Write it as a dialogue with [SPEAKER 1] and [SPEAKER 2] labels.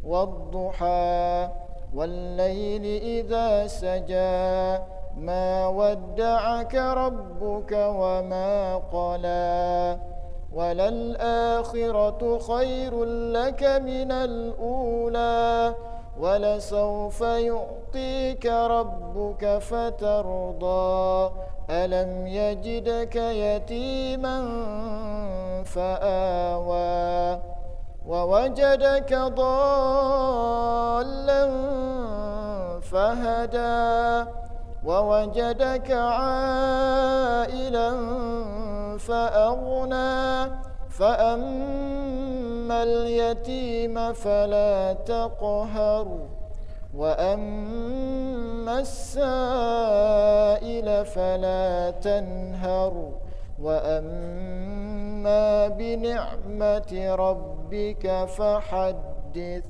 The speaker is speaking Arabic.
[SPEAKER 1] والضحى والليل إذا سجى ما ودعك ربك وما قلى وللآخرة خير لك من الأولى ولسوف يعطيك ربك فترضى ألم يجدك يتيما فآوى ووجدك ضالا فهدى ووجدك عائلا فأغنى فأما اليتيم فلا تقهر وأما السائل فلا تنهر وأما بنعمة ربك فحدث.